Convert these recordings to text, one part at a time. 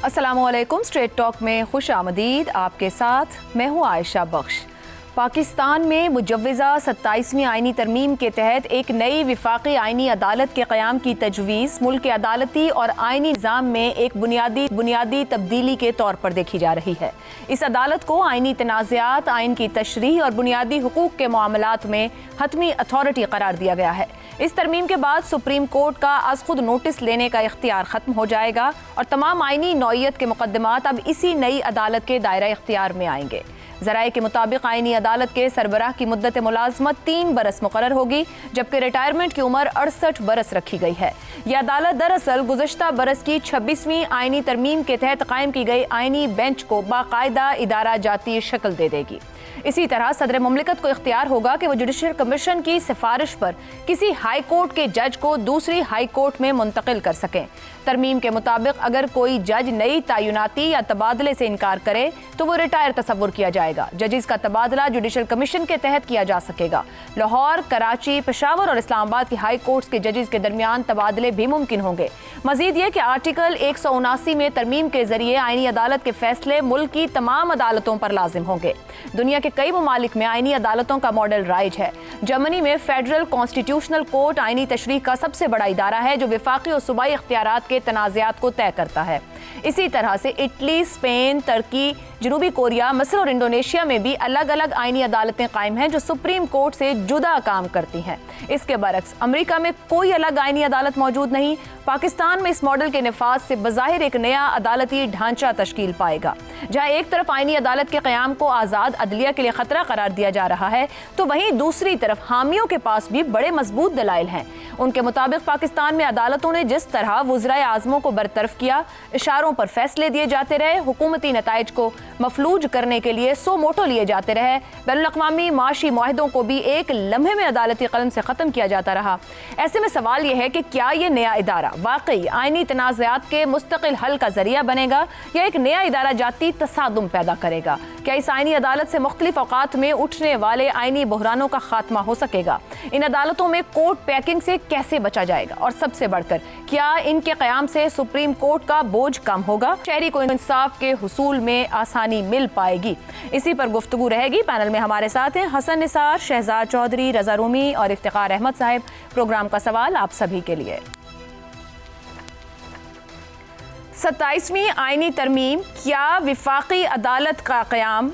अस्सलामुअलैकुम। Straight talk में खुश आमदीद। आपके साथ मैं हूँ आयशा बख्श। पाकिस्तान में मुजव्वज़ा 27वीं आइनी तरमीम के तहत एक नई विफाकी आइनी अदालत के क़याम की तजवीज़ मुल्क के अदालती और आइनी निज़ाम में एक बुनियादी तब्दीली के तौर पर देखी जा रही है। इस अदालत को आइनी तनाज़ात, आइन की तशरीह और बुनियादी हुकूक के मामलात में हतमी अथॉरिटी करार दिया गया है। इस तरमीम के बाद सुप्रीम कोर्ट का आज खुद नोटिस लेने का इख्तियार ख़त्म हो जाएगा और तमाम आइनी नौइयत के मुकदमात अब इसी नई अदालत के दायरा इख्तियार में आएंगे। ज़राए के मुताबिक आइनी अदालत के सरबराह की मुद्दत मुलाजमत 3 बरस मुकर्रर होगी, जबकि रिटायरमेंट की उम्र 68 बरस रखी गई है। यह अदालत दरअसल गुज़श्ता बरस की 26वीं आइनी तरमीम के तहत कायम की गई आइनी बेंच को बाकायदा इदारा जाती शक्ल दे देगी। इसी तरह सदर मुमलिकत को इख्तियार होगा कि वो जुडिशल कमीशन की सिफारिश पर किसी हाई कोर्ट के जज को दूसरी हाई कोर्ट में मुंतकिल कर सकें। तरमीम के मुताबिक अगर कोई जज नई तयनाती या तबादले से इनकार करे तो वो रिटायर तस्वुर किया जाएगा। जजेस का तबादला जुडिशल कमीशन के तहत किया जा सकेगा। लाहौर, कराची, पेशावर और इस्लामाबाद की हाई कोर्ट्स के जजेस के दरमियान तबादले भी मुमकिन होंगे। मजीद ये कि आर्टिकल 179 में तरमीम के जरिए आइनी अदालत के फैसले मुल्क की तमाम अदालतों पर लाजिम होंगे। दुनिया के कई ममालिक में आइनी अदालतों का मॉडल राइज है। जर्मनी में फेडरल कॉन्स्टिट्यूशनल कोर्ट आइनी तशरीह का सबसे बड़ा इदारा है जो विफाकी और सूबाई इख्तियारात के तनाज़ात को तय करता है। इसी तरह से इटली, स्पेन, तुर्की, जनूबी कोरिया, मिस्र और इंडोनेशिया में भी अलग अलग आइनी अदालतें कायम हैं जो सुप्रीम कोर्ट से जुदा काम करती हैं। इसके बरक्स अमेरिका में कोई अलग आइनी अदालत मौजूद नहीं। पाकिस्तान में इस मॉडल के निफाज से बज़ाहिर एक नया अदालती ढांचा तश्कील पाएगा। जहां एक तरफ आइनी अदालत के क़याम को आज़ाद अदलिया के लिए खतरा करार दिया जा रहा है, तो वहीं दूसरी तरफ हामियों के पास भी बड़े मजबूत दलाइल हैं। उनके मुताबिक पाकिस्तान में अदालतों ने जिस तरह वुज़राए आज़मों को बरतरफ किया, इशारों पर फैसले दिए जाते रहे, हुकूमती नताइज को मफलूज करने के लिए सो मोटो लिए जाते रहे, बैनुल-अक़वामी माशी मुआहदों को भी एक लम्हे में अदालती कलम से ख़त्म किया जाता रहा। ऐसे में सवाल यह है कि क्या ये नया इदारा वाकई आइनी तनाज़ात के मुस्तकिल हल का जरिया बनेगा या एक नया इदारा जाती तसादुम पैदा करेगा? क्या इस आइनी अदालत से मुख्तलिफ औकात में उठने वाले आइनी बहरानों का खात्मा हो सकेगा? इन अदालतों में कोर्ट पैकिंग से कैसे बचा जाएगा? और सबसे बढ़कर क्या इनके क़याम से सुप्रीम कोर्ट का बोझ कम होगा? शहरी को इंसाफ के हुसूल में आसानी मिल पाएगी? इसी पर गुफ्तगू रहेगी। पैनल में हमारे साथ हैं हसन निसार, शहजाद चौधरी, रजा रूमी और इफ्तिखार अहमद साहब। प्रोग्राम का सवाल आप सभी के लिए। 27वीं आइनी तरमीम क्या विफाकी अदालत का क़याम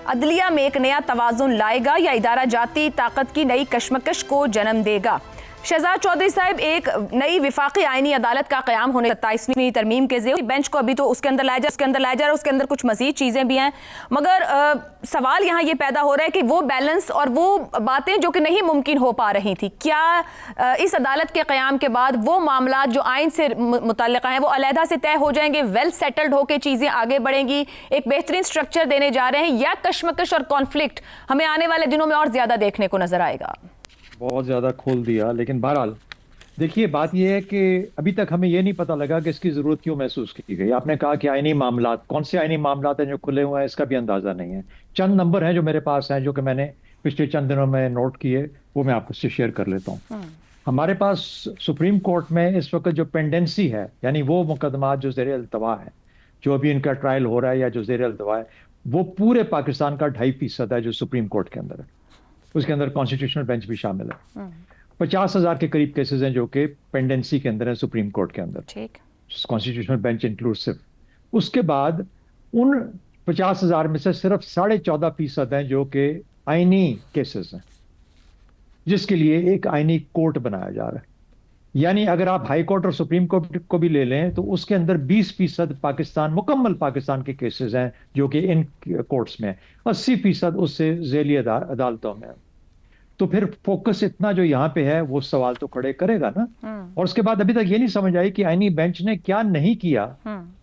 अदलिया में एक नया तवाज़ुन लाएगा या इदारा जाती ताकत की नई कशमकश को जन्म देगा? शहजाद चौधरी साहब, एक नई विफाकी आइनी अदालत का क़याम होने 27वीं तरमीम के ज़रिए बेंच को अभी तो उसके अंदर लाया जा रहा है, उसके अंदर कुछ मज़ीद चीज़ें भी हैं, मगर सवाल यहाँ ये पैदा हो रहा है कि वो बैलेंस और वो बातें जो कि नहीं मुमकिन हो पा रही थी, क्या इस अदालत के क़याम के बाद वो मामला जो आइन से मुतल्लिक़ हैं वो अलहदा से तय हो जाएंगे, वेल सेटल्ड होकर चीज़ें आगे बढ़ेंगी, एक बेहतरीन स्ट्रक्चर देने जा रहे हैं, या कशमकश और कॉन्फ्लिक्ट हमें आने वाले दिनों में और ज़्यादा देखने को नज़र आएगा? बहुत ज़्यादा खोल दिया, लेकिन बहरहाल देखिए, बात यह है कि अभी तक हमें यह नहीं पता लगा कि इसकी ज़रूरत क्यों महसूस की गई। आपने कहा कि आइनी मामलात, कौन से आइनी मामलात हैं जो खुले हुए हैं, इसका भी अंदाज़ा नहीं है। चंद नंबर हैं जो मेरे पास हैं, जो कि मैंने पिछले चंद दिनों में नोट किए, वो मैं आपसे शेयर कर लेता हूँ। हमारे पास सुप्रीम कोर्ट में इस वक्त जो पेंडेंसी है, यानी वो मुकदमा जो ज़ेर अल्तवा है, जो अभी इनका ट्रायल हो रहा है या जो ज़ेर अल्तवा है, वो पूरे पाकिस्तान का 2.5% है जो सुप्रीम कोर्ट के अंदर है। उसके अंदर कॉन्स्टिट्यूशनल बेंच भी शामिल है। 50,000 के करीब केसेस हैं जो कि पेंडेंसी के अंदर है सुप्रीम कोर्ट के अंदर, कॉन्स्टिट्यूशनल बेंच इंक्लूसिव। उसके बाद उन 50,000 में से सिर्फ 14.5% हैं जो कि आइनी केसेस हैं, जिसके लिए एक आइनी कोर्ट बनाया जा रहा है। यानी अगर आप हाई कोर्ट और सुप्रीम कोर्ट को भी ले लें तो उसके अंदर 20% पाकिस्तान, मुकम्मल पाकिस्तान के केसेस हैं जो कि इन कोर्ट्स में, 80% उससे ज़ेली अदालतों में। तो फिर फोकस इतना जो यहाँ पे है वो सवाल तो खड़े करेगा ना। और उसके बाद अभी तक ये नहीं समझ आई कि आइनी बेंच ने क्या नहीं किया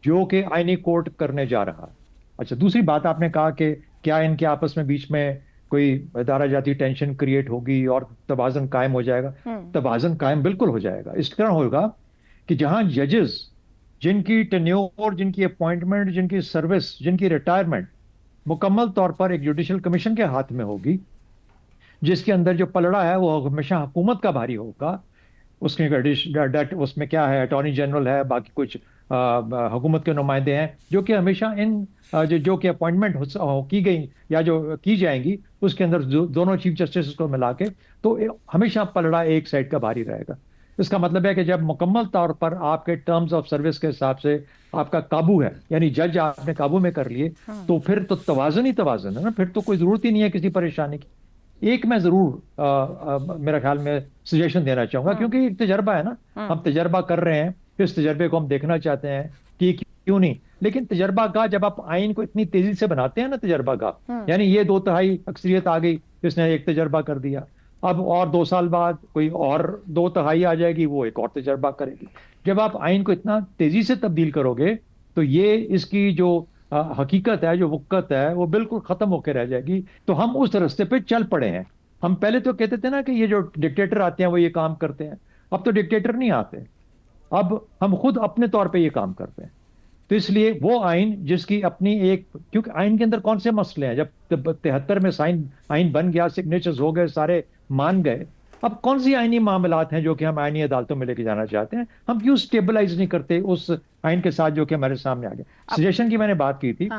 जो कि आइनी कोर्ट करने जा रहा है। अच्छा, दूसरी बात आपने कहा कि क्या इनके आपस में बीच में कोई इदारा जाती टेंशन क्रिएट होगी और तवाज़ुन कायम हो जाएगा? तवाज़ुन कायम बिल्कुल हो जाएगा। इस तरह होगा कि जहां जजेस जिनकी टेन्योर, जिनकी अपॉइंटमेंट, जिनकी सर्विस, जिनकी रिटायरमेंट मुकम्मल तौर पर एक जुडिशल कमीशन के हाथ में होगी, जिसके अंदर जो पलड़ा है वो हमेशा हुकूमत का भारी होगा, उसमें क्या है, अटॉर्नी जनरल है, बाकी कुछ हुकूमत के नुमाइंदे हैं जो कि हमेशा इन जो कि अपॉइंटमेंट की गई या जो की जाएंगी उसके अंदर दोनों चीफ जस्टिस को मिला के, तो हमेशा पलड़ा एक साइड का भारी रहेगा। इसका मतलब है कि जब मुकम्मल तौर पर आपके टर्म्स ऑफ सर्विस के हिसाब से आपका काबू है, यानी जज आपने काबू में कर लिए, तो फिर तो तवाज़ुन ही तवाज़ुन है ना, फिर तो कोई जरूरत ही नहीं है किसी परेशानी की। एक मैं जरूर मेरा ख्याल में सजेशन देना चाहूंगा, क्योंकि एक तजर्बा है ना, हम तजर्बा कर रहे हैं, इस तजर्बे को हम देखना चाहते हैं कि क्यों नहीं। लेकिन तजर्बा का जब आप आइन को इतनी तेजी से बनाते हैं ना, तजर्बा का यानी ये 2/3 अक्सरियत आ गई, इसने एक तजर्बा कर दिया, अब और 2 साल बाद कोई और 2/3 आ जाएगी, वो एक और तजर्बा करेगी। जब आप आइन को इतना तेजी से तब्दील करोगे तो ये इसकी जो हकीकत है, जो वक़्त है, वो बिल्कुल खत्म होकर रह जाएगी। तो हम उस रास्ते पे चल पड़े हैं। हम पहले तो कहते थे ना कि ये जो डिक्टेटर आते हैं वो ये काम करते हैं, अब तो डिक्टेटर नहीं आते, अब हम खुद अपने तौर पे ये काम करते हैं। तो इसलिए वो आइन जिसकी अपनी एक, क्योंकि आइन के अंदर कौन से मसले हैं, जब 73 में आइन बन गया, सिग्नेचर्स हो गए, सारे मान गए, अब कौन सी आइनी मामलात हैं जो कि हम आइनी अदालतों में लेके जाना चाहते हैं? हम क्यों स्टेबलाइज नहीं करते उस आइन के साथ जो कि हमारे सामने आ गया? सजेशन की मैंने बात की थी।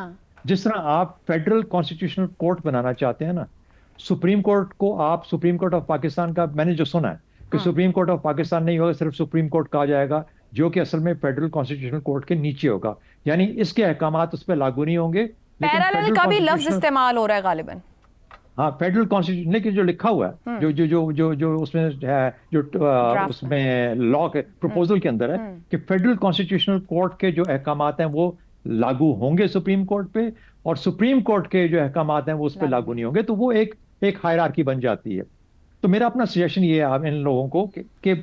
जिस तरह आप फेडरल कॉन्स्टिट्यूशनल कोर्ट बनाना चाहते हैं ना, सुप्रीम कोर्ट को आप सुप्रीम कोर्ट ऑफ पाकिस्तान का, मैंने जो सुना है कि सुप्रीम कोर्ट ऑफ पाकिस्तान नहीं होगा, सिर्फ सुप्रीम कोर्ट कहा जाएगा, जो कि असल में फेडरल कॉन्स्टिट्यूशनल कोर्ट के नीचे होगा, यानी इसके अहकामात उस पर लागू नहीं होंगे। पैरेलल का भी लफ्ज इस्तेमाल हो रहा है गालिबन। हाँ, फेडरल कॉन्स्टिट्यूशन, लेकिन जो लिखा हुआ है, जो जो जो जो जो उसमें है, जो उसमें लॉ के प्रपोजल के अंदर है कि फेडरल कॉन्स्टिट्यूशनल कोर्ट के जो अहकामात हैं वो लागू होंगे सुप्रीम कोर्ट पे, और सुप्रीम कोर्ट के जो अहकामात हैं वो उस पर लागू नहीं होंगे। तो वो एक हायरार्की बन जाती है। तो मेरा अपना सजेशन ये है इन लोगों को कि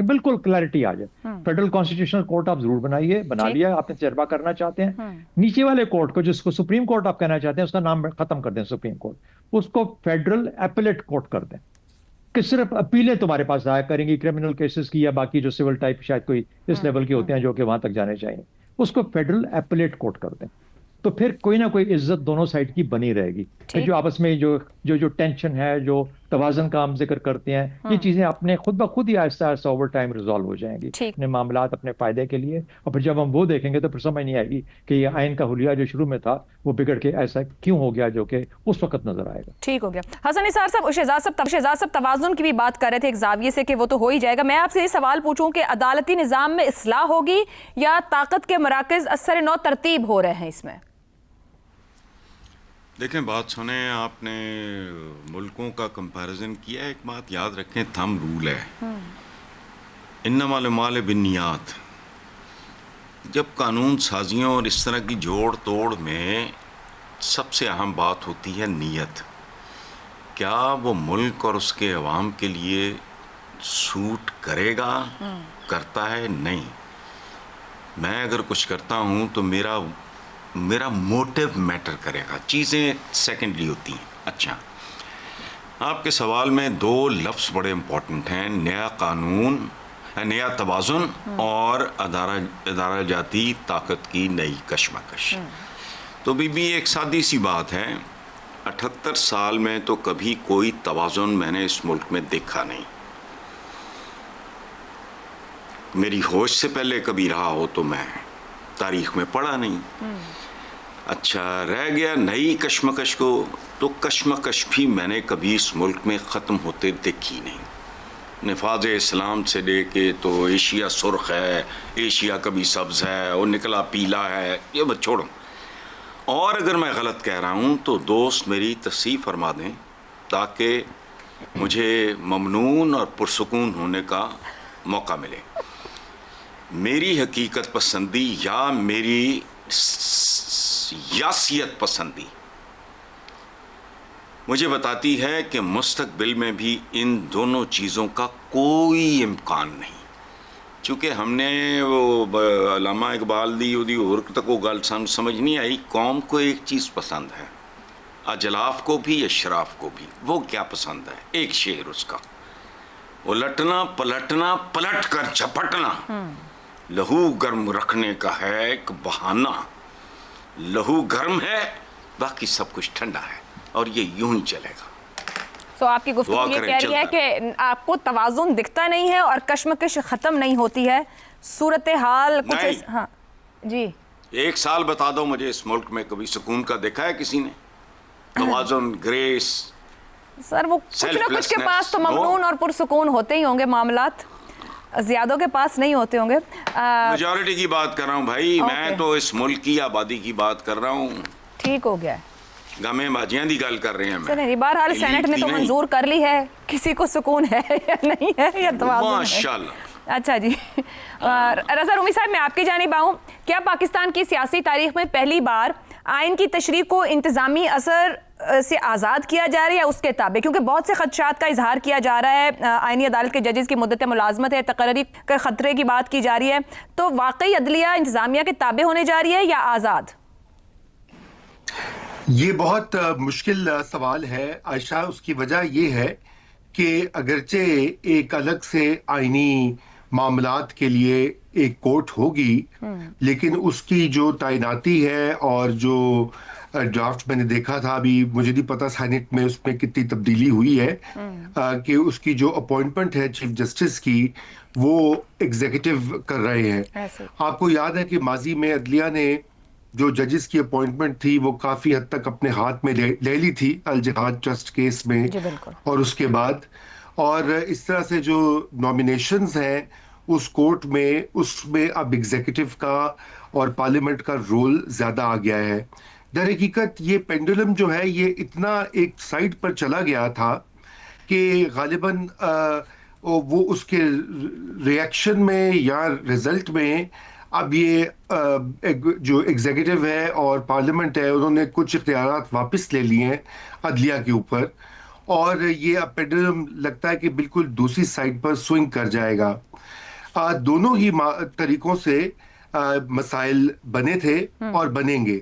बिल्कुल क्लैरिटी आ जाए। फेडरल कॉन्स्टिट्यूशनल कोर्ट आप जरूर बनाइए, बना लिया, आपने तजर्बा करना चाहते हैं। नीचे वाले कोर्ट को, जिसको सुप्रीम कोर्ट आप कहना चाहते हैं, उसका नाम खत्म कर दें सुप्रीम कोर्ट, उसको फेडरल एपेलेट कोर्ट कर दें, कि सिर्फ अपीलें तुम्हारे पास आया करेंगी क्रिमिनल केसेस की, या बाकी जो सिविल टाइप शायद कोई इस लेवल के होते हैं जो कि वहां तक जाने चाहिए, उसको फेडरल एपेलेट कोर्ट कर दें। तो फिर कोई ना कोई इज्जत दोनों साइड की बनी रहेगी। जो आपस में जो टेंशन है, जो तवाज़ुन का हम जिक्र करते हैं, ये चीजें अपने खुद ब खुद ही Aahista Aahista over time resolve हो जाएंगी अपने मामलात, अपने फायदे के लिए। और फिर जब हम वो देखेंगे तो फिर समझ नहीं आएगी कि ये आइन का हुलिया जो शुरू में था वो बिगड़ के ऐसा क्यों हो गया, जो कि उस वक्त नजर आएगा। ठीक हो गया। हसन निसार साहब, शहजाद साहब तवाज़ुन की भी बात कर रहे थे एक जाविये से कि वो तो हो ही जाएगा। मैं आपसे ये सवाल पूछूं कि अदालती निज़ाम में इस्लाह होगी या ताकत के मराकज़ असर नौ तरतीब हो रहे हैं इसमें? देखें, बात सुने, आपने मुल्कों का कंपैरिजन किया। एक बात याद रखें, थंब रूल है, इन्नमल अमाल बिन्नियात। जब कानून साजियों और इस तरह की जोड़ तोड़ में सबसे अहम बात होती है नीयत। क्या वो मुल्क और उसके अवाम के लिए सूट करेगा, करता है? नहीं। मैं अगर कुछ करता हूँ तो मेरा मोटिव मैटर करेगा, चीज़ें सेकेंडरी होती हैं। अच्छा, आपके सवाल में 2 लफ्ज़ बड़े इंपॉर्टेंट हैं, नया कानून, नया तवाज़ुन और अदारा जाती ताकत की नई कशमकश। तो बीबी एक सादी सी बात है, 78 साल में तो कभी कोई तवाज़ुन मैंने इस मुल्क में देखा नहीं। मेरी होश से पहले कभी रहा हो तो मैं तारीख में पढ़ा नहीं। अच्छा, रह गया नई कशमकश को, तो कशमकश भी मैंने कभी इस मुल्क में ख़त्म होते देखी नहीं। निफाज इस्लाम से लेके तो एशिया सुर्ख है, एशिया कभी सब्ज़ है और निकला पीला है, ये बस छोड़ो। और अगर मैं गलत कह रहा हूँ तो दोस्त मेरी तस्सीह फरमा दें, ताकि मुझे ममनून और पुरसुकून होने का मौका मिले। मेरी हकीकत पसंदी या मेरी यासियत पसंदी मुझे बताती है कि मुस्तकबिल में भी इन दोनों चीज़ों का कोई इम्कान नहीं। चूँकि हमने वो अल्लामा इकबाल दी उदी और तक वो गल समझ नहीं आई। कौम को एक चीज़ पसंद है, अजलाफ को भी अशराफ को भी। वो क्या पसंद है? एक शेर उसका, उलटना पलटना पलट कर झपटना, लहू गर्म रखने का है एक बहाना। लहू गर्म है, बाकी सब कुछ ठंडा है, और ये यूं ही चलेगा। तो आपकी गुफ्तगू ये कह रही है कि आपको तवाज़ुन दिखता नहीं है और कशमकश खत्म नहीं होती है, सूरत हाल कुछ हाँ। जी। एक साल बता दो मुझे, इस मुल्क में कभी सुकून का देखा है किसी ने? तवाज़ुन, ग्रेस, सर वो कुछ ना कुछ के पास तो Selflessness, ममनून और पुरसुकून होते ही होंगे मामलात, ज्यादों के पास नहीं होते होंगे। मेजॉरिटी की बात कर रहा हूँ भाई, Okay. मैं तो इस मुल्क की आबादी की बात कर रहा हूँ। ठीक हो गया है। गमे बाजियां दी गल कर रहे हैं। चले नहीं, बहरहाल सेनेट ने तो मंजूर कर ली है, किसी को सुकून है या नहीं है या तवाज़ुन है। माशाल्लाह। अच्छा जी। रज़ा रूमी साहब, मैं आपकी जानिब आऊँ। क्या पाकिस्तान की सियासी तारीख में पहली बार आइन की तशरीह को इंतजामी असर से आज़ाद किया जा रहा है या उसके ताबे? क्योंकि बहुत से खदशात का इजहार किया जा रहा है, आइनी अदालत के जजेस की मुद्दत मुलाजमत है, तकर्री के खतरे की बात की जा रही है, तो वाकई अदलिया इंतजामिया के ताबे होने जा रही है या आज़ाद? ये बहुत मुश्किल सवाल है आयशा। उसकी वजह ये है कि अगरचे एक अलग से आईनी मामलात के लिए एक कोर्ट होगी, लेकिन उसकी जो तैनाती है और जो ड्राफ्ट मैंने देखा था, अभी मुझे नहीं पता सेनेट में उसमें कितनी तब्दीली हुई है, कि उसकी जो अपॉइंटमेंट है चीफ जस्टिस की, वो एग्जीक्यूटिव कर रहे हैं। ऐसे आपको याद है कि माजी में अदलिया ने जो जजेस की अपॉइंटमेंट थी वो काफी हद तक अपने हाथ में ले ली थी अल जिहाद ट्रस्ट केस में, जी बिल्कुल। और उसके बाद, और इस तरह से जो नॉमिनेशंस हैं उस कोर्ट में, उसमें अब एग्जीक्यूटिव का और पार्लियामेंट का रोल ज्यादा आ गया है। दर हकीकत ये पेंडुलम जो है ये इतना एक साइड पर चला गया था कि गालिबन वो उसके रिएक्शन में या रिजल्ट में अब ये जो एग्जीक्यूटिव है और पार्लियामेंट है उन्होंने कुछ इख्तियारात वापस ले लिए हैं अदलिया के ऊपर, और ये अब पेंडुलम लगता है कि बिल्कुल दूसरी साइड पर स्विंग कर जाएगा। दोनों ही तरीकों से मसाइल बने थे और बनेंगे।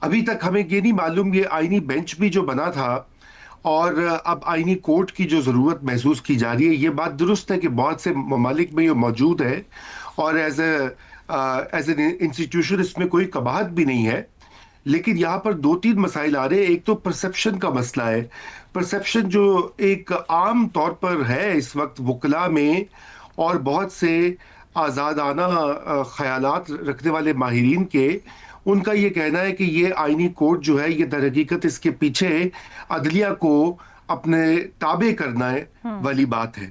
अभी तक हमें ये नहीं मालूम ये आईनी बेंच भी जो बना था और अब आईनी कोर्ट की जो जरूरत महसूस की जा रही है, ये बात दुरुस्त है कि बहुत से ममालिक में ये मौजूद है और एज एन इंस्टीट्यूशन इसमें कोई कबाहत भी नहीं है, लेकिन यहाँ पर दो तीन मसाइल आ रहे हैं। एक तो परसेप्शन का मसला है। परसेप्शन जो एक आम तौर पर है इस वक्त वकला में और बहुत से आज़ादाना ख्यालात रखने वाले माहिरीन के, उनका ये कहना है कि ये आईनी कोर्ट जो है ये दर हकीकत इसके पीछे अदलिया को अपने ताबे करना है वाली बात है।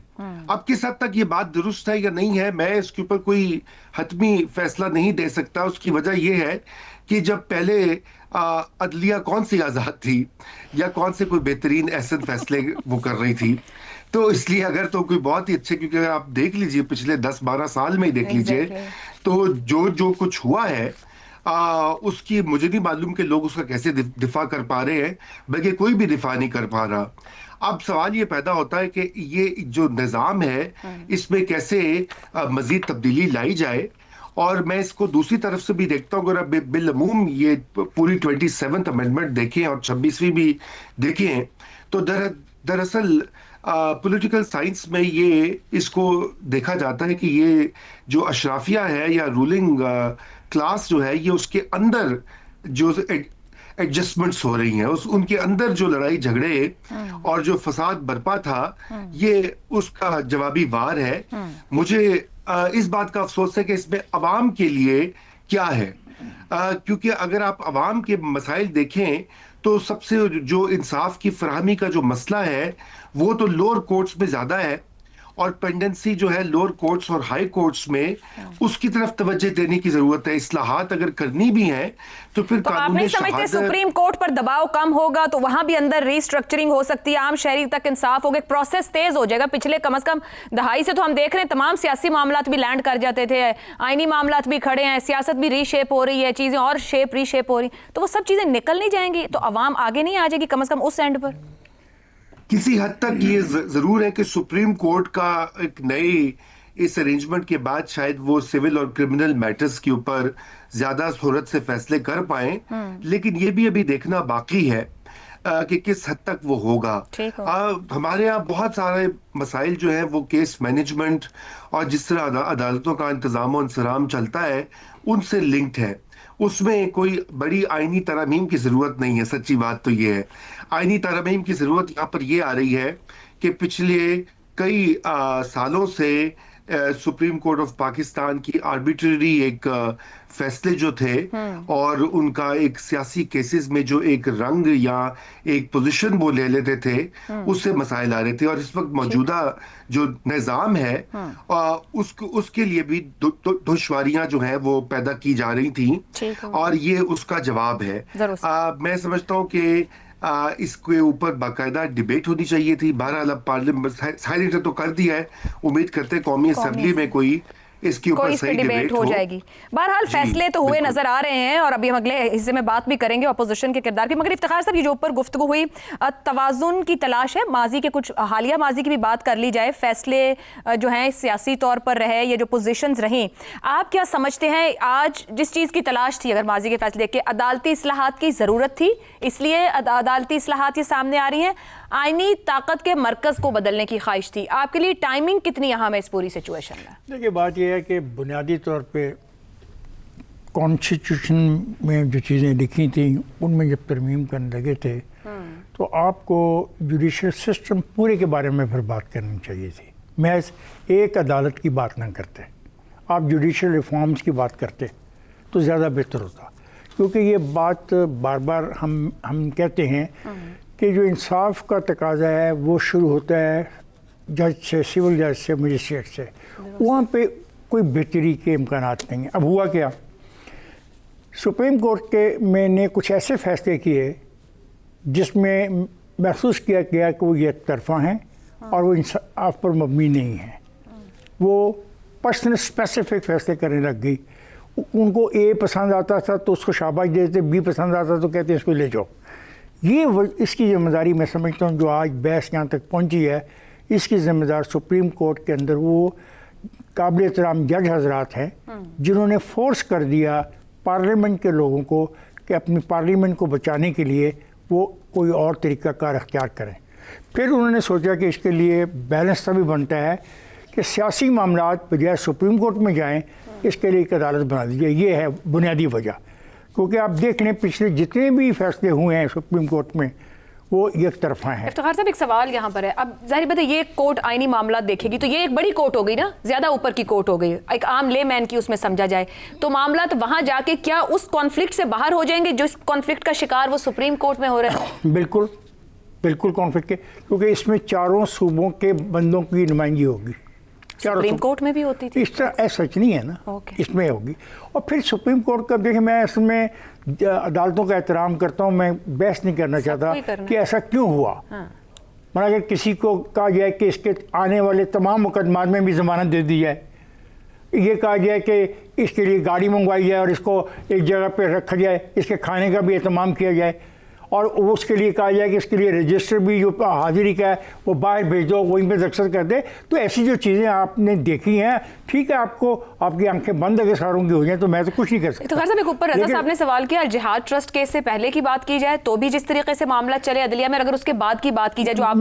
अब किस हद तक ये बात दुरुस्त है या नहीं है, मैं इसके ऊपर कोई हतमी फैसला नहीं दे सकता। उसकी वजह यह है कि जब पहले अदलिया कौन सी आज़ाद थी या कौन से कोई बेहतरीन ऐसे फैसले वो कर रही थी, तो इसलिए अगर तो कोई बहुत ही अच्छे, क्योंकि अगर आप देख लीजिए पिछले 10-12 साल में ही देख लीजिए तो जो कुछ हुआ है उसकी मुझे नहीं मालूम कि लोग उसका कैसे दिफा कर पा रहे हैं, बल्कि कोई भी दिफा नहीं कर पा रहा। अब सवाल ये पैदा होता है कि ये जो निज़ाम है इसमें कैसे मजीद तब्दीली लाई जाए। और मैं इसको दूसरी तरफ से भी देखता हूँ, अगर आप बिलअमूम ये पूरी 27th अमेंडमेंट देखें और 26वीं भी देखें, तो दरअसल पॉलिटिकल साइंस में ये इसको देखा जाता है कि ये जो अशराफिया है या रूलिंग क्लास जो है, ये उसके अंदर जो एडजस्टमेंट्स हो रही हैं, उनके अंदर जो लड़ाई झगड़े और जो फसाद बरपा था, ये उसका जवाबी वार है। मुझे इस बात का अफसोस है कि इसमें अवाम के लिए क्या है, क्योंकि अगर आप अवाम के मसाइल देखें तो सबसे जो इंसाफ की फराहमी का जो मसला है वो तो लोअर कोर्ट्स में ज्यादा है, और पेंडेंसी जो है लोअर कोर्ट्स और हाई कोर्ट्स में, उसकी तरफ तवज्जो देने की जरूरत है। इस्लाहात अगर करनी भी है तो फिर तो आप नहीं समझते सुप्रीम कोर्ट पर दबाव कम होगा तो वहां भी अंदर रीस्ट्रक्चरिंग हो सकती है, आम शहरी तक इंसाफ होगा, प्रोसेस तेज हो जाएगा। पिछले कम से कम दहाई से तो हम देख रहे हैं तमाम सियासी मामलात भी लैंड कर जाते थे, आईनी मामलात भी खड़े हैं, सियासत भी रीशेप हो रही है, चीजें और रीशेप हो रही, तो वो सब चीजें निकल नहीं जाएंगी तो अवाम आगे नहीं आ जाएगी कम से कम उस एंड पर। किसी हद तक ये जरूर है कि सुप्रीम कोर्ट का एक नए इस अरेंजमेंट के बाद शायद वो सिविल और क्रिमिनल मैटर्स के ऊपर ज्यादा सूरत से फैसले कर पाए, लेकिन ये भी अभी देखना बाकी है कि किस हद तक वो होगा। हमारे यहाँ बहुत सारे मसाइल जो हैं वो केस मैनेजमेंट और जिस तरह अदालतों का इंतजाम और इंसराम चलता है उनसे लिंक्ड है। उसमें कोई बड़ी आईनी तरमीम की जरूरत नहीं है। सच्ची बात तो ये है, आईनी तरमीम की जरूरत यहाँ पर ये आ रही है कि पिछले कई सालों से सुप्रीम कोर्ट ऑफ पाकिस्तान की आर्बिट्ररी एक फैसले जो थे और उनका एक सियासी केसेस में जो एक रंग या एक पोजीशन वो ले लेते थे, उससे मसाइल आ रहे थे। और इस वक्त मौजूदा जो निज़ाम है उसके लिए भी दुश्वारियां जो हैं वो पैदा की जा रही थी, और ये उसका जवाब है। मैं समझता हूँ कि इसके ऊपर बाकायदा डिबेट होनी चाहिए थी। बहरहाल अब पार्लियामेंट साइलेंट तो कर दिया है, उम्मीद करते कौमी असेंबली में कोई इसके ऊपर सही डिबेट हो जाएगी। बहरहाल फैसले तो हुए नजर आ रहे हैं और अभी हम अगले हिस्से में बात भी करेंगे अपोजिशन के किरदार की। मगर इफ्तिखार साहब, ये जो ऊपर गुफ्तगू हुई तवाजुन की तलाश है, माजी के कुछ हालिया माजी की भी बात कर ली जाए, फैसले जो हैं सियासी तौर पर रहे, ये जो पोजीशंस रहीं, आप क्या समझते हैं आज जिस चीज़ की तलाश थी, अगर माजी के फैसले के अदालती इस्लाहात की ज़रूरत थी, इसलिए अदालती इस्लाहात ये सामने आ रही हैं, आईनी ताकत के मरकज़ को बदलने की ख्वाहिश थी, आपके लिए टाइमिंग कितनी अहम है इस पूरी सिचुएशन में? देखिए, बात यह है कि बुनियादी तौर पे कॉन्स्टिट्यूशन में जो चीज़ें लिखी थी उनमें जब तरमीम करने लगे थे तो आपको जुडिशल सिस्टम पूरे के बारे में फिर बात करनी चाहिए थी। महज एक अदालत की बात ना करते, आप जुडिशल रिफॉर्म्स की बात करते तो ज़्यादा बेहतर होता, क्योंकि ये बात बार बार हम कहते हैं कि जो इंसाफ का तकाजा है वो शुरू होता है जज से, सिविल जज से, मजिस्ट्रेट से, वहाँ पे कोई बेहतरी के इम्कानात नहीं है। अब हुआ क्या, सुप्रीम कोर्ट के ने कुछ ऐसे फैसले किए जिसमें महसूस किया गया कि वो ये तरफा हैं और वो इंसाफ पर मबनी नहीं है। वो पर्सनल स्पेसिफिक फैसले करने लग गई। उनको ए पसंद आता था तो उसको शाबाश देते, बी पसंद आता तो कहते इसको ले जाओ। ये इसकी ज़िम्मेदारी मैं समझता हूँ जो आज बहस यहाँ तक पहुँची है, इसकी ज़िम्मेदार सुप्रीम कोर्ट के अंदर वो काबिल एहतराम जज हजरात हैं जिन्होंने फोर्स कर दिया पार्लियामेंट के लोगों को कि अपनी पार्लियामेंट को बचाने के लिए वो कोई और तरीक़ाकार अख्तियार करें। फिर उन्होंने सोचा कि इसके लिए बैलेंस तभी बनता है कि सियासी मामलात बजाय सुप्रीम कोर्ट में जाएं, इसके लिए एक अदालत बना दीजिए। ये है बुनियादी वजह, क्योंकि आप देख लें पिछले जितने भी फैसले हुए हैं सुप्रीम कोर्ट में वो एक तरफा है। इफ्तिखार साहब, एक सवाल यहाँ पर है, अब जाहिर बात है ये कोर्ट आईनी मामला देखेगी तो ये एक बड़ी कोर्ट हो गई ना, ज्यादा ऊपर की कोर्ट हो गई, एक आम लेमैन की उसमें समझा जाए तो मामला तो वहां जाके क्या उस कॉन्फ्लिक्ट से बाहर हो जाएंगे जो इस कॉन्फ्लिक्ट का शिकार वो सुप्रीम कोर्ट में हो रहे हैं? बिल्कुल बिल्कुल कॉन्फ्लिक्ट के, क्योंकि इसमें चारों सूबों के बंदों की नुमाइंदगी होगी। सुप्रीम कोर्ट में भी होती थी, इस तरह सच नहीं है ना, इसमें होगी। और फिर सुप्रीम कोर्ट का देखिए, मैं इसमें अदालतों का एहतराम करता हूँ, मैं बहस नहीं करना चाहता कि ऐसा क्यों हुआ। मगर अगर किसी को कहा जाए कि इसके आने वाले तमाम मुकदमात में भी ज़मानत दे दी जाए, ये कहा जाए कि इसके लिए गाड़ी मंगवाई जाए और इसको एक जगह पर रखा जाए, इसके खाने का भी एहतमाम किया जाए, और उसके लिए कहा जाए कि इसके लिए रजिस्टर भी जो हाजिरी का है वो बाहर भेज दो, वहीं पे दस्तखत कर दे, तो ऐसी जो चीज़ें आपने देखी हैं, ठीक है, आपको आपकी आंखें बंद अगर सारों की हो जाए तो मैं तो कुछ नहीं कर सकता। तो खैर साहब, एक ऊपर रजा साहब ने सवाल किया, जिहाद ट्रस्ट केस से पहले की बात की जाए तो भी जिस तरीके से मामला चले अदलिया में, अगर उसके बाद की बात की जाए जो आप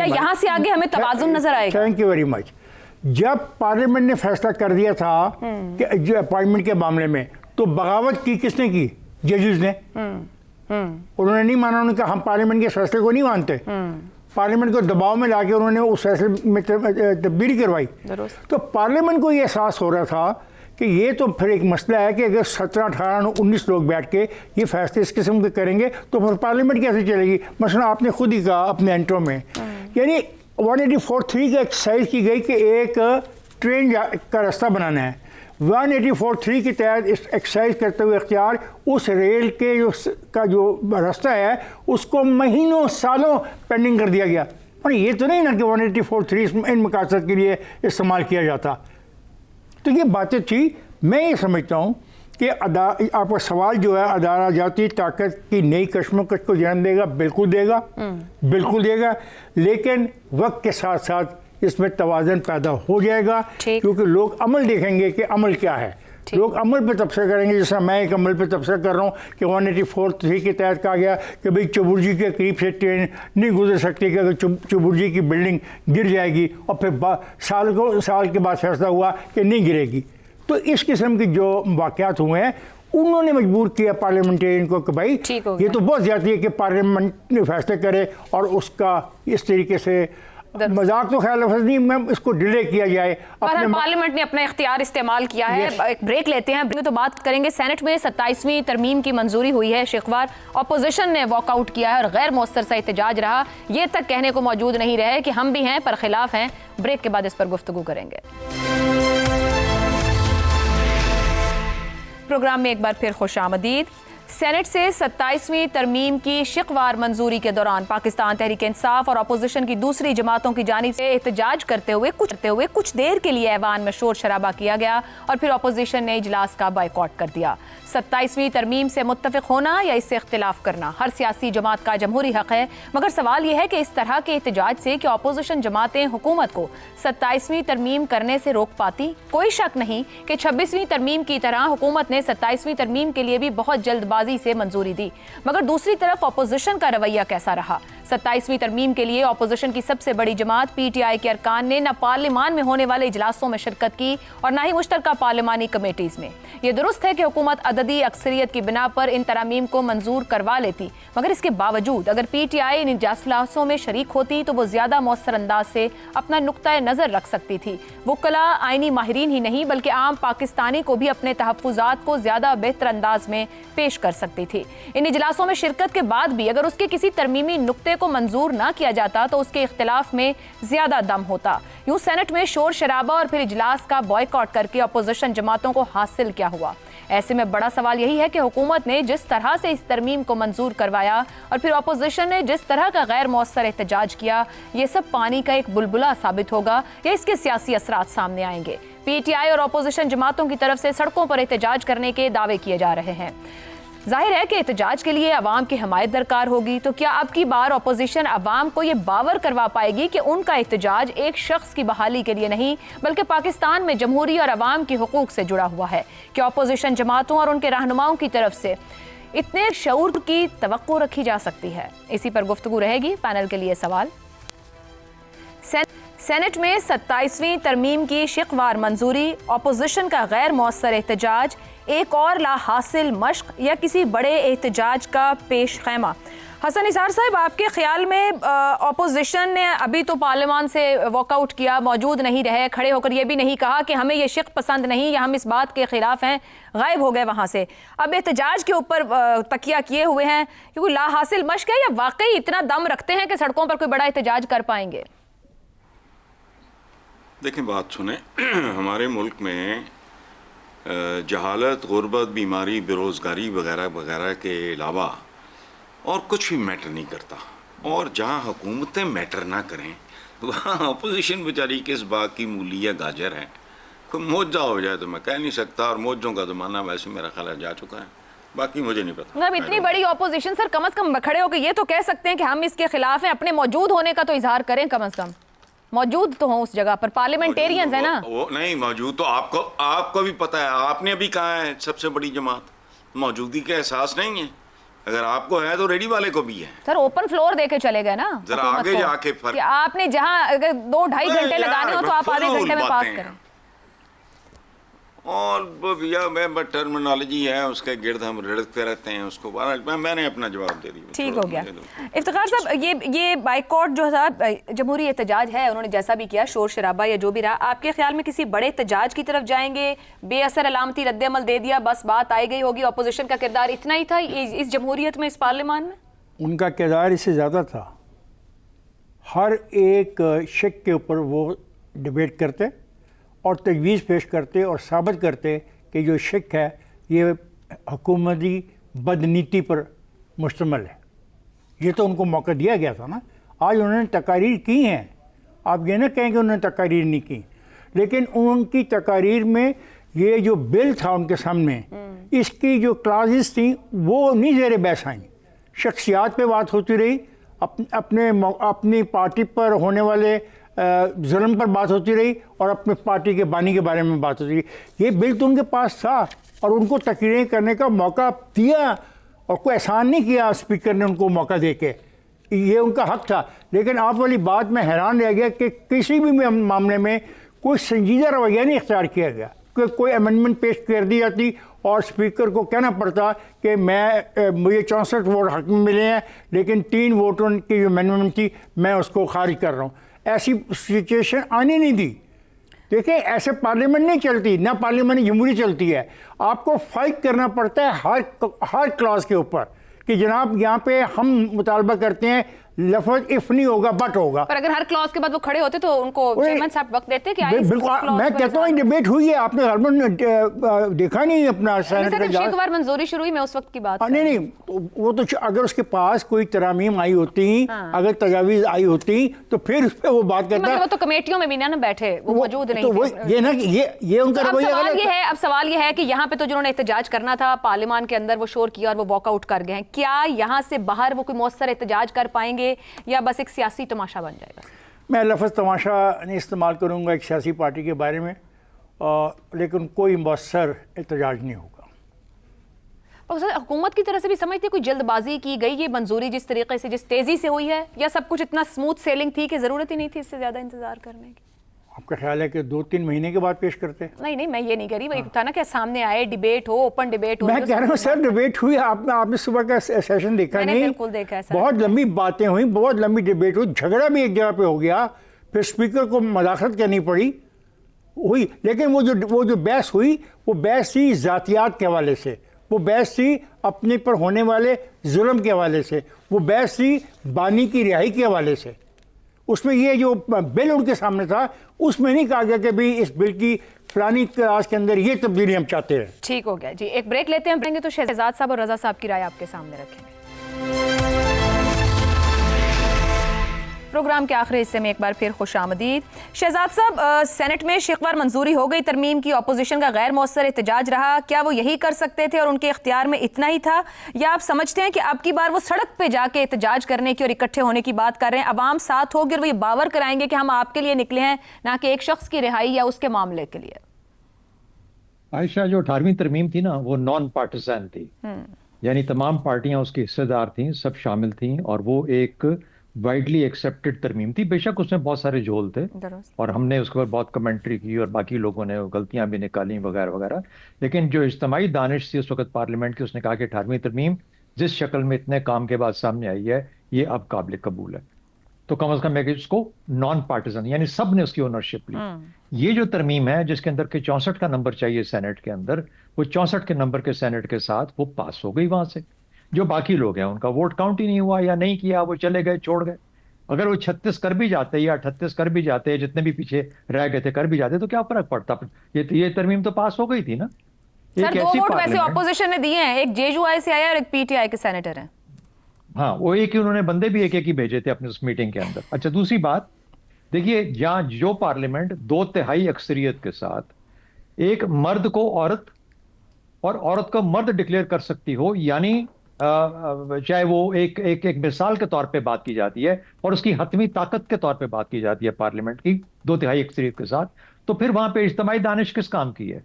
यहाँ से आगे हमें तवाज़ुन नजर आएगा? Thank you very much. जब पार्लियामेंट ने फैसला कर दिया था कि जो अपॉइंटमेंट के मामले में, तो बगावत की किसने की? जजेस ने। उन्होंने नहीं माना, उन्होंने कहा हम पार्लियामेंट के फैसले को नहीं मानते। पार्लियामेंट को दबाव में लाके उन्होंने उस फैसले में तब्दीली करवाई। तो पार्लियामेंट को ये एहसास हो रहा था कि ये तो फिर एक मसला है कि अगर 17, 18, 19 लोग बैठ के ये फैसले इस किस्म के करेंगे तो फिर पार्लियामेंट कैसे चलेगी। मसला आपने खुद ही कहा अपने एंट्रो में, यानी 184(3) का एक्सरसाइज की गई कि एक ट्रेन का रास्ता बनाना है। 184(3) के तहत इस एक्सरसाइज करते हुए इख्तियार उस रेल के जो रास्ता है उसको महीनों सालों पेंडिंग कर दिया गया। और ये तो नहीं ना कि 184(3) इन मकासद के लिए इस्तेमाल किया जाता। तो ये बातें थी। मैं ये समझता हूँ कि आपका सवाल जो है अदालती ताकत की नई कशमकश को जन्म देगा, बिल्कुल देगा, बिल्कुल देगा, लेकिन वक्त के साथ साथ इसमें तवाज़न पैदा हो जाएगा, क्योंकि लोग अमल देखेंगे कि अमल क्या है। लोग अमल पे तबसरा करेंगे, जैसा मैं एक अमल पे तबसरा कर रहा हूँ कि 184(3) के तहत कहा गया कि भाई चुबुर्जी के करीब से ट्रेन नहीं गुजर सकती कि अगर चुबुर्जी की बिल्डिंग गिर जाएगी, और फिर साल के बाद फैसला हुआ कि नहीं गिरेगी। तो इस किस्म के जो वाक़यात हुए हैं उन्होंने मजबूर किया पार्लियामेंटेरियन को कि भाई ये तो बहुत ज़्यादा है कि पार्लियामेंट फैसले करे और उसका इस तरीके से मजाक तो ख्याल लफ्ज़ नहीं, मैं इसको डिले किया जाए। अपने पार्लियामेंट ने अपना इख्तियार इस्तेमाल किया है। एक ब्रेक लेते हैं, तो बात करेंगे। सेनेट में 27वीं तरमीम की मंजूरी हुई है शिकवार। अपोजिशन ने वॉकआउट किया है और गैर मौसर सा एहतजाज रहा। ये तक कहने को मौजूद नहीं रहे कि हम भी हैं पर खिलाफ हैं। ब्रेक के बाद इस पर गुफ्तगू करेंगे। प्रोग्राम में एक बार फिर खुश आमदीद। सेनेट से 27वीं तरमीम की शिकवार मंजूरी के दौरान पाकिस्तान तहरीक इंसाफ और अपोजिशन की दूसरी जमातों की जानिब से एहतजाज करते हुए कुछ देर के लिए ऐवान में शोर शराबा किया गया और फिर अपोजिशन ने इजलास का बायकॉट कर दिया। 27वीं तरमीम से मुत्तफिक होना या इससे इख्तिलाफ करना हर सियासी जमात का जमहूरी हक है, मगर सवाल यह है कि इस तरह के एहतजाज से कि अपोजिशन जमातें हुकूमत को 27वीं तरमीम करने से रोक पाती। कोई शक नहीं कि 26वीं तरमीम की तरह हुकूमत ने 27वीं तरमीम के लिए भी बहुत जल्दबाजी से मंजूरी दी, मगर दूसरी तरफ अपोजिशन का रवैया कैसा रहा। 27वीं तरमीम के लिए अपोजिशन की सबसे बड़ी जमात PTI के अरकान ने न पार्लियामान में होने वाले इजलासों में शिरकत की और न ही मुश्तरका पार्लियामानी कमेटीज में। यह दुरुस्त है कि हुकूमत अददी अक्सरियत की बिना पर इन तरमीम को मंजूर करवा लेती, मगर इसके बावजूद अगर PTI इन इजलासों में शरीक होती तो वो ज्यादा मौसर अंदाज से अपना नुक्ता नजर रख सकती थी। वुकला आईनी माहिरीन ही नहीं बल्कि आम पाकिस्तानी को भी अपने तहफ्फुजात को ज्यादा बेहतर अंदाज में पेश कर सकती थी। इन इजलासों में शिरकत के बाद भी अगर उसके किसी तरमीमी नुक्ते को मंजूर ना किया जाता तो उसके इख्तिलाफ में ज्यादा दम होता। यूं सेनेट में शोर शराबा और फिर इजलास का बॉयकॉट करके अपोजिशन जमातों को हासिल क्या हुआ। ऐसे में बड़ा सवाल यही है कि हुकूमत ने जिस तरह से इस तरमीम को मंजूर करवाया और फिर अपोजिशन ने जिस तरह का गैर मौसर एहतजाज किया, ये सब पानी का एक बुलबुला साबित होगा या इसके सियासी असरात सामने आएंगे। PTI और अपोजिशन जमातों की तरफ से सड़कों पर एहतजाज करने के दावे किए जा रहे हैं। जाहिर है कि एहतजाज के लिए अवाम की हमायत दरकार होगी, तो क्या अब की बार अपोजिशन अवाम को ये बावर करवा पाएगी कि उनका एहतजाज एक शख्स की बहाली के लिए नहीं बल्कि पाकिस्तान में जमहूरी और अवाम के हुकूक से जुड़ा हुआ है? क्या अपोजिशन जमातों और उनके रहनुमाओं की तरफ से इतने शऊर की तवक्को रखी जा सकती है? इसी पर गुफ्तगू रहेगी। पैनल के लिए सवाल। सेनेट में 27वीं तरमीम की शिकवार मंजूरी, अपोजिशन का गैर मौसर एहतजाज, एक और ला हासिल मश्क या किसी बड़े एहतजाज का पेश खैमा? हसन निसार साहब, आपके ख्याल में अपोजिशन ने अभी तो पार्लियामान से वॉकआउट किया, मौजूद नहीं रहे, खड़े होकर ये भी नहीं कहा कि हमें ये शिक पसंद नहीं या हम इस बात के खिलाफ हैं, गायब हो गए वहाँ से। अब एहतजाज के ऊपर तकिया किए हुए हैं, क्योंकि ला हासिल मश्क है या वाकई इतना दम रखते हैं कि सड़कों पर कोई बड़ा एहतजाज कर पाएंगे? देखें, बात सुने। हमारे मुल्क में जहालत, गुर्बत, बीमारी, बेरोज़गारी वगैरह वगैरह के अलावा और कुछ भी मैटर नहीं करता। और जहाँ हुकूमतें मैटर ना करें वहाँ अपोजिशन बेचारी किस बाग की मूली या गाजर है। कोई मौजा हो जाए तो मैं कह नहीं सकता, और मौजों का ज़माना वैसे मेरा ख्याल जा चुका है। बाकी मुझे नहीं पता। मतलब इतनी बड़ी अपोजिशन सर, कम से कम खड़े होकर ये तो कह सकते हैं कि हम इसके खिलाफ हैं, अपने मौजूद होने का तो इजहार करें, कम से कम मौजूद तो हो उस जगह पर। पार्लियामेंटेरियंस है ना वो नहीं मौजूद, तो आपको भी पता है, आपने अभी कहा है सबसे बड़ी जमात, मौजूदगी का एहसास नहीं है। अगर आपको है तो रेडी वाले को भी है। सर ओपन फ्लोर देके चले गए ना, जरा आगे जाके फर्क। आपने जहां अगर 2-2.5 घंटे लगाने हो तो आप आधे घंटे में पास करें। और भैया मैं टर्मिनोलॉजी है उसके गिर्द हम लड़ते रहते हैं, उसको मैंने अपना जवाब दे दिया। ठीक हो गया। इफ्तिखार साहब, ये बाइकॉट जो था जमहूरी एहतजाज है, उन्होंने जैसा भी किया, शोर शराबा या जो भी रहा, आपके ख्याल में किसी बड़े एहतजाज की तरफ जाएंगे? बेअसर अलामती रद्द-ए-अमल दे दिया, बस बात आई गई होगी, अपोजिशन का किरदार इतना ही था इस जमहूरियत में, इस पार्लियामान में? उनका किरदार इससे ज़्यादा था। हर एक शक के ऊपर वो डिबेट करते और तजवीज़ पेश करते और साबित करते कि जो शक है ये हुकूमती बदनीति पर मुश्तमिल है। ये तो उनको मौका दिया गया था ना। आज उन्होंने तकारीर की हैं, आप ये ना कहें कि उन्होंने तकारीर नहीं की, लेकिन उनकी तकारीर में ये जो बिल था उनके सामने, इसकी जो क्लासेस थी वो नहीं ज़ेर बहस आई। शख्सियात पे बात होती रही, अपनी पार्टी पर होने वाले जुल्म पर बात होती रही और अपने पार्टी के बानी के बारे में बात होती रही। ये बिल तो उनके पास था और उनको तकरीरें करने का मौका दिया और कोई एहसान नहीं किया स्पीकर ने उनको मौका दे के, ये उनका हक था। लेकिन आप वाली बात में हैरान रह गया कि किसी भी मामले में कोई संजीदा रवैया नहीं इख्तियार किया गया, कि कोई अमेंडमेंट पेश कर दी जाती और स्पीकर को कहना पड़ता कि मुझे 64 वोट हक में मिले हैं लेकिन 3 वोटों की जो अमेंडमेंट थी मैं उसको खारिज कर रहा हूँ। ऐसी सिचुएशन आने नहीं दी। देखिए ऐसे पार्लियामेंट नहीं चलती, ना पार्लियामेंट जमहूरी चलती है। आपको फाइट करना पड़ता है हर क्लॉज के ऊपर कि जनाब यहाँ पे हम मुतालबा करते हैं लफ्ज इफ नहीं होगा बट होगा। पर अगर हर क्लॉज के बाद वो खड़े होते तो उनको चेयरमैन साहब वक्त देते कि आइए बिल्कुल, मैं कहता हूँ डिबेट हुई है, आपने हरमन देखा नहीं अपना सेनेट का एक बार मंजूरी शुरू हुई, मैं उस वक्त की बात नहीं तो वो तो अगर उसके पास कोई तरामीम आई होती, अगर तजावीज आई होती तो फिर उस पर वो बात करता है। वो तो कमेटियों में भी ना बैठे, वो मौजूद नहीं थे। ये ना ये उनका रवैया गलत है। अब सवाल ये है कि यहाँ पे तो जिन्होंने एहतजाज करना था पार्लियामान के अंदर वो शोर किया और वो वॉकआउट कर गए हैं, क्या यहाँ से बाहर वो कोई मौसर एहतजाज कर पाएंगे या बस एक सियासी तमाशा बन जाएगा? मैं लफ्ज़ तमाशा नहीं इस्तेमाल करूँगा एक सियासी पार्टी के बारे में, लेकिन कोई मौसर एहतजाज नहीं होगा। और सर हुकूमत की तरफ से भी समझते कोई जल्दबाजी की गई, ये मंजूरी जिस तरीके से जिस तेज़ी से हुई है, या सब कुछ इतना स्मूथ सेलिंग थी कि ज़रूरत ही नहीं थी इससे ज़्यादा इंतजार करने की? आपका ख्याल है कि 2-3 महीने के बाद पेश करते? नहीं मैं ये नहीं कह रही, वही था ना कि सामने आए, डिबेट हो, ओपन डिबेट हो। मैं कह रहा हूँ सर डिबेट हुई, आपने सुबह का सेशन देखा नहीं? बिल्कुल देखा है सर। बहुत लंबी बातें हुई, बहुत लंबी डिबेट हुई, झगड़ा भी एक जगह पे हो गया, फिर स्पीकर को मदाखलत करनी पड़ी हुई। लेकिन वो जो बहस हुई वो बहस थी ज़ातियात के हवाले से, वो बहस थी अपने पर होने वाले जुल्म के हवाले से, वो बहस थी बानी की रिहाई के हवाले से। उसमें ये जो बिल उनके सामने था उसमें नहीं कहा गया कि भाई इस बिल की फलानी क्लास के अंदर ये तब्दीली हम चाहते हैं। ठीक हो गया जी, एक ब्रेक लेते हैं, तो शहजाद साहब और रजा साहब की राय आपके सामने रखेंगे। प्रोग्राम के आखिरी हिस्से में एक बार फिर खुशामदीद। शहजाद साहब, सेनेट में शिकवार मंजूरी हो गई तरमीम की, अपोजिशन का गैर मौसर एहतजाज रहा, क्या वो यही कर सकते थे और उनके इख्तियार में इतना ही था, या आप समझते हैं कि अब की बार वो सड़क पे जाके एहतजाज करने की और इकट्ठे होने की बात कर रहे हैं, अवाम साथ होगी और वो ये बावर कराएंगे कि हम आपके लिए निकले हैं, ना कि एक शख्स की रिहाई या उसके मामले के लिए? आयशा, जो 18वीं तरमीम थी ना वो नॉन पार्टिसन थी, यानी तमाम पार्टियां उसकी हिस्सेदार थीं, सब शामिल थीं, और वो एक वाइडली एक्सेप्टेड तरमीम थी। बेशक उसमें बहुत सारे झोल थे और हमने उसके ऊपर बहुत कमेंट्री की और बाकी लोगों ने गलतियां भी निकाली वगैरह वगैरह, लेकिन जो इज्तिमाई दानिश थी उस वक्त पार्लियामेंट की, उसने कहा कि 18वीं तरमीम जिस शक्ल में इतने काम के बाद सामने आई है ये अब काबिल कबूल है, तो कम अज कम इसको नॉन पार्टिसन, यानी सब ने उसकी ओनरशिप ली। ये जो तरमीम है जिसके अंदर के 64 का नंबर चाहिए सेनेट के अंदर, वो 64 के नंबर के सेनेट के साथ वो पास हो गई। वहां से जो बाकी लोग हैं उनका वोट काउंट ही नहीं हुआ या नहीं किया, वो चले गए, छोड़ गए। अगर वो 36 कर भी जाते या 38 कर भी जाते, जितने भी पीछे रह गए थे कर भी जाते, तो क्या फर्क पड़ता? ये तरमीम तो पास हो गई थी ना। सर, 2 वोट वैसे ऑपोजिशन ने दिए हैं, एक जेयूआई से आया और एक पीटीआई के सेनेटर हैं। हाँ, वो एक ही उन्होंने बंदे भी एक ही भेजे थे अपने उस मीटिंग के अंदर। अच्छा, दूसरी बात देखिए, जहां जो पार्लियामेंट 2/3 अक्सरियत के साथ एक मर्द को औरत और औरत को मर्द डिक्लेयर कर सकती हो, यानी चाहे वो एक मिसाल के तौर पे बात की जाती है और उसकी हतमी ताकत के तौर पे बात की जाती है पार्लियामेंट की 2/3 अक्सरियत के साथ, तो फिर वहां पे इज्तिमाई दानिश किस काम की है?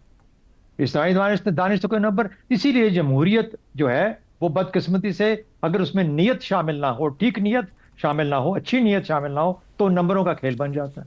इज्तिमाई दानिश तो कोई नंबर। इसीलिए जमहूरियत जो है वो बदकिस्मती से, अगर उसमें नीयत शामिल ना हो, ठीक नीयत शामिल ना हो, अच्छी नीयत शामिल ना हो, तो नंबरों का खेल बन जाता है।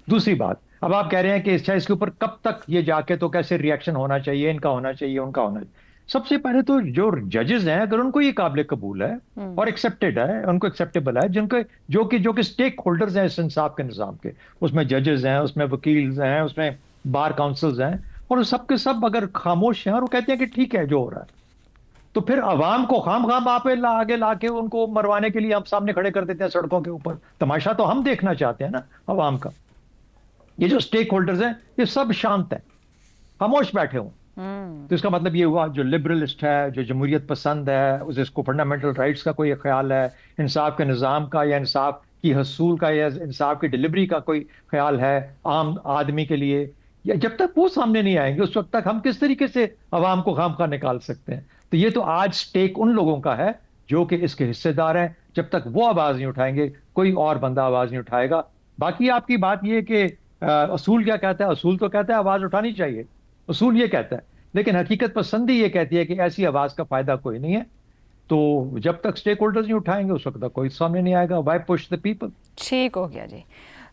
दूसरी बात, अब आप कह रहे हैं कि इसके ऊपर कब तक ये जाके, तो कैसे रिएक्शन होना चाहिए, इनका होना चाहिए, उनका होना चाहिए। सबसे पहले तो जो जजेस हैं, अगर उनको ये काबिल कबूल है और एक्सेप्टेड है, उनको एक्सेप्टेबल है, जिनके जो कि स्टेक होल्डर्स हैं इस इंसाफ के निज़ाम के, उसमें जजेस हैं, उसमें वकील हैं, उसमें बार काउंसिल्स हैं, और सब के सब अगर खामोश हैं और वो कहते हैं कि ठीक है जो हो रहा है, तो फिर अवाम को खाम आप आगे लाके उनको मरवाने के लिए हम सामने खड़े कर देते हैं सड़कों के ऊपर। तमाशा तो हम देखना चाहते हैं ना अवाम का। ये जो स्टेक होल्डर्स हैं ये सब शांत हैं, खामोश बैठे हों, तो इसका मतलब ये हुआ जो लिबरलिस्ट है, जो जमहूरियत पसंद है, जिसको फंडामेंटल राइट्स का कोई ख्याल है, इंसाफ के निज़ाम का या इंसाफ की हसूल का या इंसाफ की डिलीवरी का कोई ख्याल है आम आदमी के लिए, या जब तक वो सामने नहीं आएंगे उस वक्त तक हम किस तरीके से अवाम को खामखा निकाल सकते हैं? तो ये तो आज स्टेक उन लोगों का है जो कि इसके हिस्सेदार हैं। जब तक वो आवाज नहीं उठाएंगे कोई और बंदा आवाज नहीं उठाएगा। बाकी आपकी बात ये कि असूल क्या कहता है? असूल तो कहता है आवाज उठानी चाहिए, असूल ये कहता है, लेकिन हकीकत पसंदी ये कहती है कि ऐसी आवाज का फायदा कोई नहीं है। तो जब तक स्टेक होल्डर्स नहीं उठाएंगे उस वक्त तक कोई सामने नहीं आएगा। Why push the people. ठीक हो गया जी।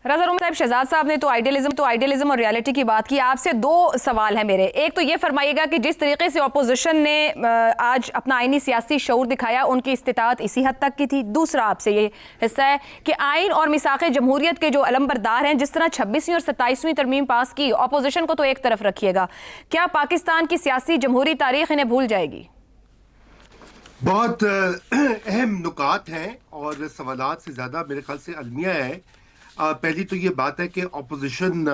रज़ा उमर साहब, शहजाद साहब ने तो आइडियलिज्म और रियलिटी की बात की। आपसे दो सवाल हैं मेरे। एक तो ये फरमाइएगा कि जिस तरीके से अपोजिशन ने आज अपना आईनी सियासी शऊर दिखाया, उनकी इस्तिताअत इसी हद तक की थी। दूसरा आपसे ये हिस्सा है कि आइन और मिसाक़ जमहूरियत के जो अलंबरदार हैं, जिस तरह 26वीं और 27वीं तरमीम पास की, अपोजिशन को तो एक तरफ रखिएगा, क्या पाकिस्तान की सियासी जमहूरी तारीख इन्हें भूल जाएगी? बहुत अहम नुकात हैं और सवालात से ज़्यादा मेरे ख्याल से अलमिया है। पहली तो ये बात है कि ऑपोजिशन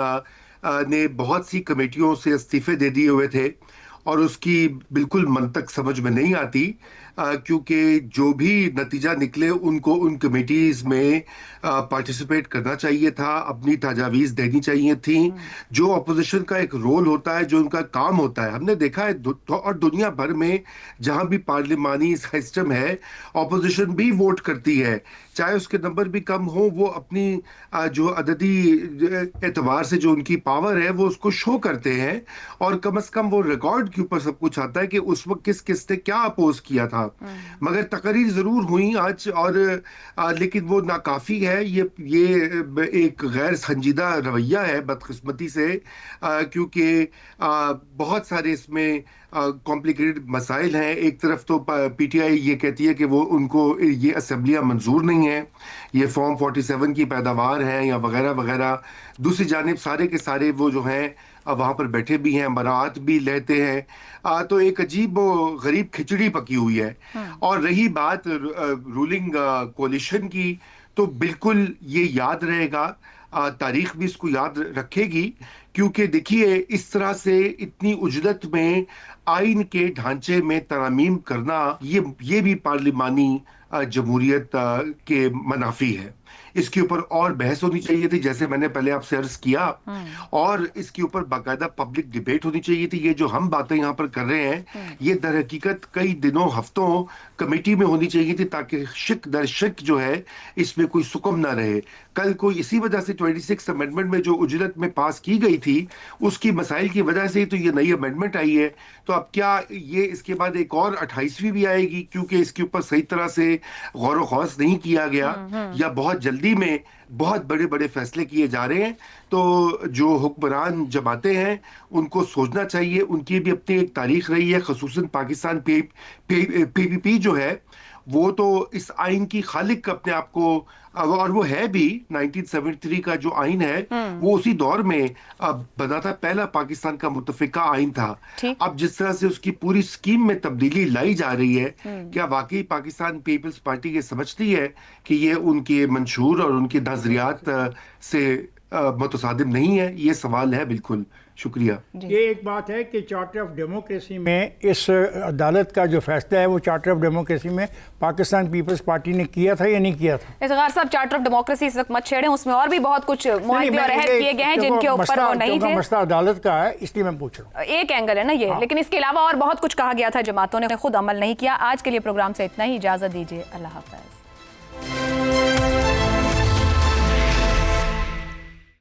ने बहुत सी कमेटियों से इस्तीफे दे दिए हुए थे और उसकी बिल्कुल मंतक समझ में नहीं आती, क्योंकि जो भी नतीजा निकले उनको उन कमेटीज़ में पार्टिसिपेट करना चाहिए था, अपनी तजावीज़ देनी चाहिए थी। जो अपोजिशन का एक रोल होता है, जो उनका काम होता है, हमने देखा है और दुनिया भर में जहां भी पार्लिमानी सिस्टम है, अपोजिशन भी वोट करती है, चाहे उसके नंबर भी कम हो, वो अपनी जो अददी एतबार से जो उनकी पावर है वो उसको शो करते हैं और कम से कम वो रिकॉर्ड के ऊपर सब कुछ आता है कि उस वक्त किस ने क्या अपोज किया था। मगर तकरीर जरूर हुई आज और लेकिन वो नाकाफी है। ये एक गैर संजीदा रवैया है बदकिस्मती से, क्योंकि बहुत सारे इसमें कॉम्प्लिकेटेड मसाइल हैं। एक तरफ तो पीटीआई ये कहती है कि वो उनको ये असेंबलियां मंजूर नहीं है, ये फॉर्म 47 की पैदावार है या वगैरह वगैरह। दूसरी जानिब सारे के सारे वो जो हैं वहाँ पर बैठे भी हैं, बरात भी लेते हैं, तो एक अजीब गरीब खिचड़ी पकी हुई है। और रही बात रूलिंग कोलिशन की, तो बिल्कुल ये याद रहेगा, तारीख भी इसको याद रखेगी, क्योंकि देखिए इस तरह से इतनी उजलत में आइन के ढांचे में तरमीम करना ये भी पार्लिमानी जमहूरियत के मनाफी है। इसके ऊपर और बहस होनी चाहिए थी, जैसे मैंने पहले आपसे अर्ज किया, और इसके ऊपर बाकायदा पब्लिक डिबेट होनी चाहिए थी। ये जो हम बातें यहाँ पर कर रहे हैं, ये दर हकीकत कई दिनों हफ्तों कमेटी में होनी चाहिए थी, ताकि शिक दर शिक जो है इसमें कोई सुकम ना रहे। कल को इसी वजह से 26 अमेंडमेंट में जो उजलत में पास की गई थी, उसकी मसाइल की वजह से ही तो ये नई अमेंडमेंट आई है। तो अब क्या ये इसके बाद एक और 28वीं भी आएगी, क्योंकि इसके ऊपर सही तरह से गौर ख़ौस नहीं किया गया या बहुत जल्दी में बहुत बड़े बड़े फैसले किए जा रहे हैं। तो जो हुक्मरान जमाते हैं उनको सोचना चाहिए, उनकी भी अपनी एक तारीख रही है, खुसूसन पाकिस्तान पीपीपी जो है वो तो इस आइन की खालिक अपने आप को, और वो है भी 1973 का जो आइन है वो उसी दौर में बना था, पहला पाकिस्तान का मुतफिका आइन था। अब जिस तरह से उसकी पूरी स्कीम में तब्दीली लाई जा रही है, क्या वाकई पाकिस्तान पीपल्स पार्टी ये समझती है कि ये उनके मंशूर और उनके नजरियात से मुतसादिम नहीं है? ये सवाल है। बिल्कुल शुक्रिया। ये एक बात है कि चार्टर ऑफ डेमोक्रेसी में इस अदालत का जो फैसला है वो चार्टर ऑफ डेमोक्रेसी में पाकिस्तान पीपल्स पार्टी ने किया था या नहीं किया था? इसगार साहब, चार्टर ऑफ डेमोक्रेसी इस वक्त मत छेड़ें, उसमें और भी बहुत कुछ मुआहदे और अहद किए गए हैं जिनके ऊपर वो नहीं थे। मसला अदालत का है, इसलिए मैं पूछ रहा हूँ। एक एंगल है ना ये, लेकिन इसके अलावा और बहुत कुछ कहा गया था, जमातों ने खुद अमल नहीं किया। आज के लिए प्रोग्राम से इतना ही, इजाजत दीजिए, अल्लाह हाफ़िज़।